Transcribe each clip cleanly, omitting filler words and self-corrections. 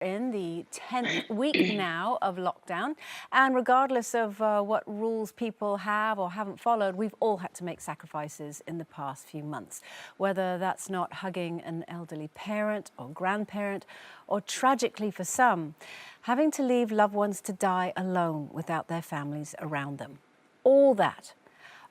in the 10th week now of lockdown, and regardless of what rules people have or haven't followed, we've all had to make sacrifices in the past few months, whether that's not hugging an elderly parent or grandparent, or tragically for some, having to leave loved ones to die alone without their families around them. All that,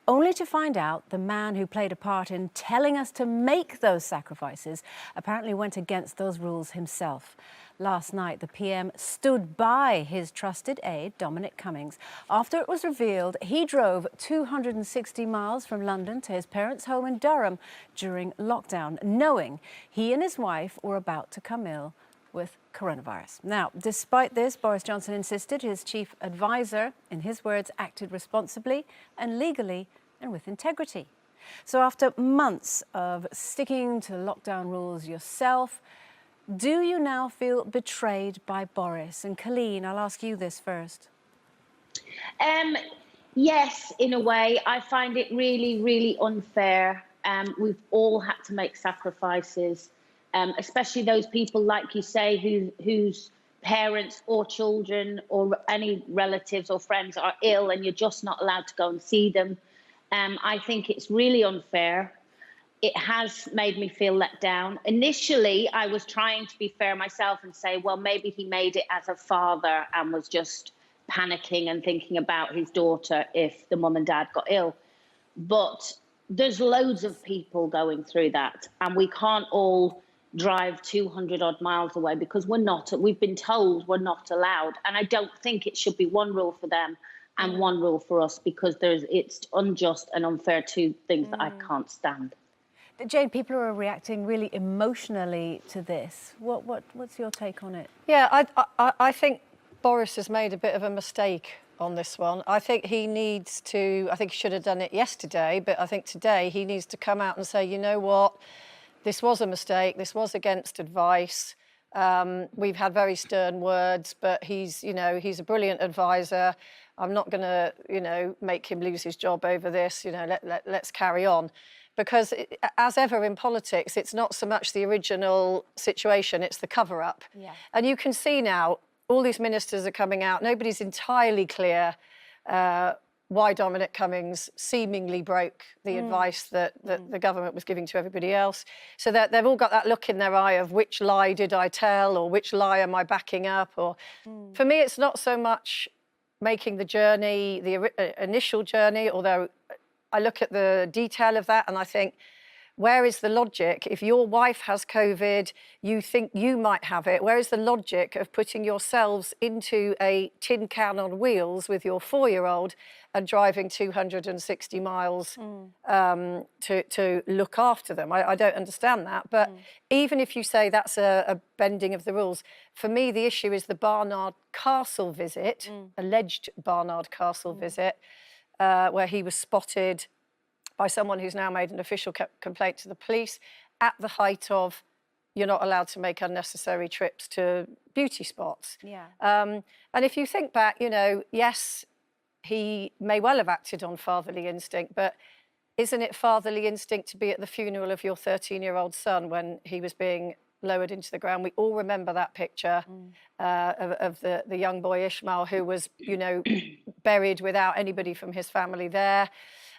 only to find out the man who played a part in telling us to make those sacrifices apparently went against those rules himself. Last night, the PM stood by his trusted aide, Dominic Cummings, after it was revealed he drove 260 miles from London to his parents' home in Durham during lockdown, knowing he and his wife were about to come ill with coronavirus. Now, despite this, Boris Johnson insisted his chief advisor, in his words, acted responsibly and legally and with integrity. So after months of sticking to lockdown rules yourself, do you now feel betrayed by Boris? And Coleen, I'll ask you this first. Yes, in a way. I find it really, really unfair. We've all had to make sacrifices. Especially those people, like you say, whose parents or children or any relatives or friends are ill and you're just not allowed to go and see them. I think it's really unfair. It has made me feel let down. Initially, I was trying to be fair myself and say, well, maybe he made it as a father and was just panicking and thinking about his daughter if the mum and dad got ill. But there's loads of people going through that, and we can't all drive 200 odd miles away because we've been told we're not allowed. And I don't think it should be one rule for them and one rule for us, because it's unjust and unfair, two things that I can't stand. Jane, people are reacting really emotionally to this. What's your take on it? Yeah, I think Boris has made a bit of a mistake on this one. I think he should have done it yesterday, but I think today he needs to come out and say, you know what? This was a mistake. This was against advice. We've had very stern words, but he's a brilliant advisor. I'm not going to, make him lose his job over this. Let's carry on. Because as ever in politics, it's not so much the original situation, it's the cover-up. Yeah. And you can see now, all these ministers are coming out. Nobody's entirely clear why Dominic Cummings seemingly broke the advice that the government was giving to everybody else. So that they've all got that look in their eye of which lie did I tell, or which lie am I backing up? Or for me, it's not so much making the journey, the initial journey, although I look at the detail of that and I think, where is the logic? If your wife has COVID, you think you might have it. Where is the logic of putting yourselves into a tin can on wheels with your 4-year-old and driving 260 miles to look after them? I don't understand that. But even if you say that's a bending of the rules, for me, the issue is the Barnard Castle visit, alleged Barnard Castle visit, where he was spotted by someone who's now made an official complaint to the police at the height of you're not allowed to make unnecessary trips to beauty spots. Yeah. And if you think back, yes, he may well have acted on fatherly instinct, but isn't it fatherly instinct to be at the funeral of your 13-year-old son when he was being lowered into the ground? We all remember that picture of the young boy Ishmael, who was, buried without anybody from his family there.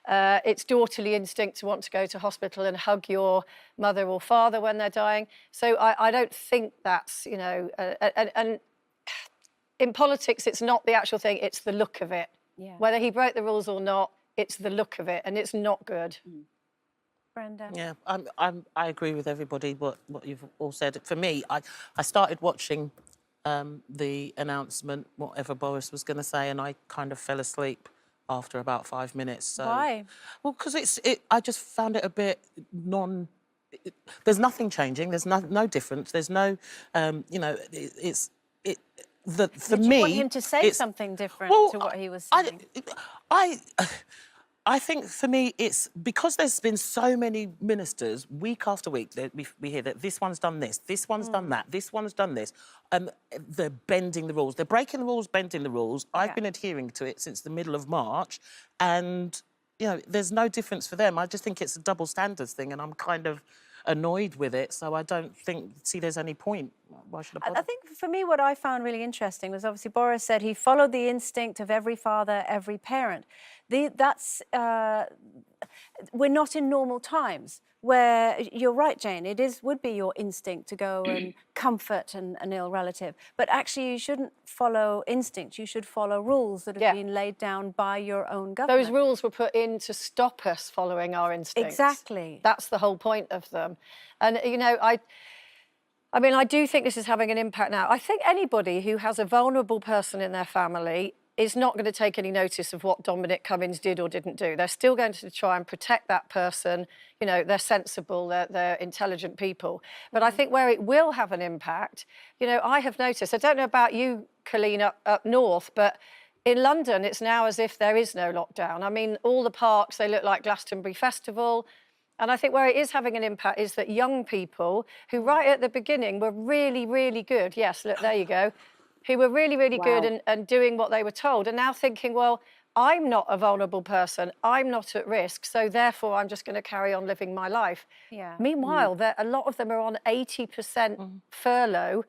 It's daughterly instinct to want to go to hospital and hug your mother or father when they're dying. So I don't think that's, and in politics, it's not the actual thing, it's the look of it. Yeah. Whether he broke the rules or not, it's the look of it, and it's not good. Brenda? Yeah, I agree with everybody, what you've all said. For me, I started watching the announcement, whatever Boris was going to say, and I kind of fell asleep after about 5 minutes. So, why? Well, because I just found it a bit there's nothing changing. There's no difference. There's no, for me, me, you want him to say something different to what he was saying? I think for me, it's because there's been so many ministers week after week that we hear that this one's done this one's done that, this one's done this. They're bending the rules. They're breaking the rules, bending the rules. I've been adhering to it since the middle of March, and there's no difference for them. I just think it's a double standards thing, and I'm kind of annoyed with it. So I don't see there's any point why should I bother? I think for me, what I found really interesting was obviously Boris said he followed the instinct of every father, every parent. We're not in normal times where you're right, Jane. Would be your instinct to go and comfort an ill relative, but actually you shouldn't follow instinct. You should follow rules that have been laid down by your own government. Those rules were put in to stop us following our instincts. Exactly. That's the whole point of them. And you know, I mean, I do think this is having an impact now. I think anybody who has a vulnerable person in their family is not going to take any notice of what Dominic Cummings did or didn't do. They're still going to try and protect that person. You know, they're sensible, they're intelligent people. But I think where it will have an impact, you know, I have noticed, I don't know about you, Coleen, up north, but in London, it's now as if there is no lockdown. I mean, all the parks, they look like Glastonbury Festival. And I think where it is having an impact is that young people who right at the beginning were really, really good. Yes, look, there you go. Who were really, really good and doing what they were told, and now thinking, well, I'm not a vulnerable person, I'm not at risk, so therefore I'm just going to carry on living my life. Yeah. Meanwhile, a lot of them are on 80% furlough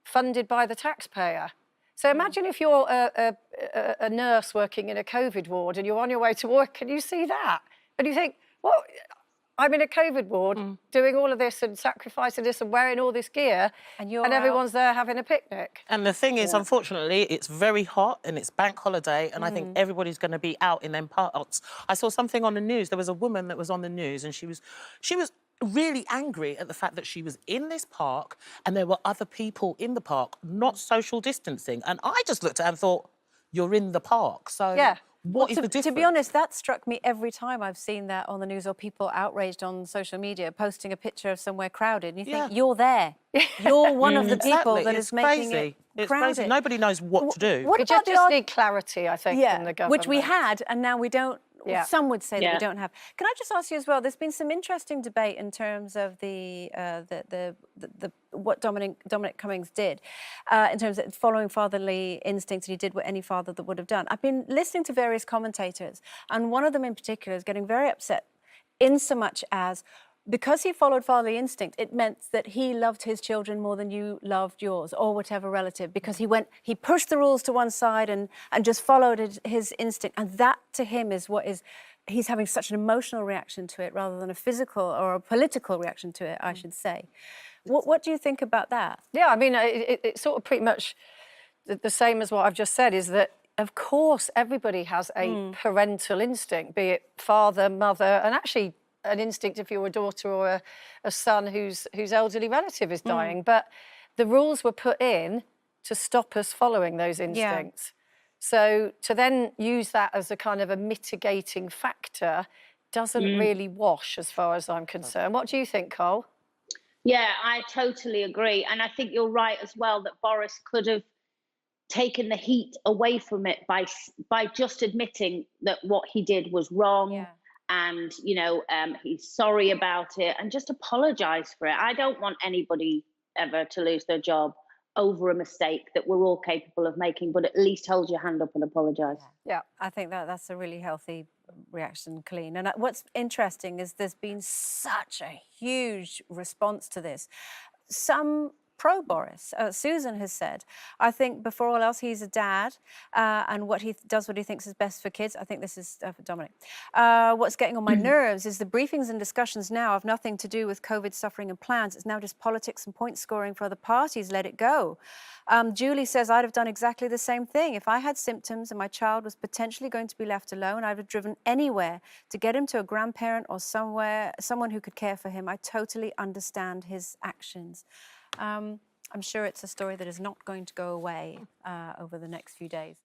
funded by the taxpayer. So imagine if you're a nurse working in a COVID ward and you're on your way to work and you see that, and you think, well, I'm in a COVID ward doing all of this and sacrificing this and wearing all this gear, and everyone's there having a picnic. And the thing is, unfortunately, it's very hot and it's bank holiday, and I think everybody's going to be out in them parks. I saw something on the news. There was a woman that was on the news, and she was really angry at the fact that she was in this park and there were other people in the park, not social distancing. And I just looked at her and thought, you're in the park, so... Yeah. What is the difference? To be honest, that struck me every time I've seen that on the news or people outraged on social media posting a picture of somewhere crowded. And you think, you're there. You're one of the people that is making it It's crowded. crazy. Nobody knows what to do. What We about just need clarity, I think, from the government. which we had, and now we don't. Some would say that we Yeah. don't have. Can I just ask you as well? There's been some interesting debate in terms of what Dominic Cummings did, in terms of following fatherly instincts, and he did what any father that would have done. I've been listening to various commentators, and one of them in particular is getting very upset, in so much as, because he followed fatherly instinct, it meant that he loved his children more than you loved yours, or whatever relative, because he pushed the rules to one side and just followed his instinct. And that to him is he's having such an emotional reaction to it rather than a physical or a political reaction to it, I should say. What do you think about that? Yeah, I mean, it's sort of pretty much the same as what I've just said, is that, of course, everybody has a parental instinct, be it father, mother, and actually an instinct if you're a daughter or a son whose elderly relative is dying. But the rules were put in to stop us following those instincts. So to then use that as a kind of a mitigating factor doesn't really wash, as far as I'm concerned. What do you think, Cole? Yeah, I totally agree. And I think you're right as well that Boris could have taken the heat away from it by just admitting that what he did was wrong. Yeah. And, you know, he's sorry about it and just apologise for it. I don't want anybody ever to lose their job over a mistake that we're all capable of making, but at least hold your hand up and apologise. Yeah. I think that's a really healthy reaction, Coleen. And what's interesting is there's been such a huge response to this. Some pro-Boris. Susan has said, I think before all else, he's a dad, and what he thinks is best for kids. I think this is for Dominic. What's getting on my nerves is the briefings and discussions now have nothing to do with COVID suffering and plans. It's now just politics and point scoring for other parties. Let it go. Julie says, I'd have done exactly the same thing. If I had symptoms and my child was potentially going to be left alone, I'd have driven anywhere to get him to a grandparent or someone who could care for him. I totally understand his actions. I'm sure it's a story that is not going to go away over the next few days.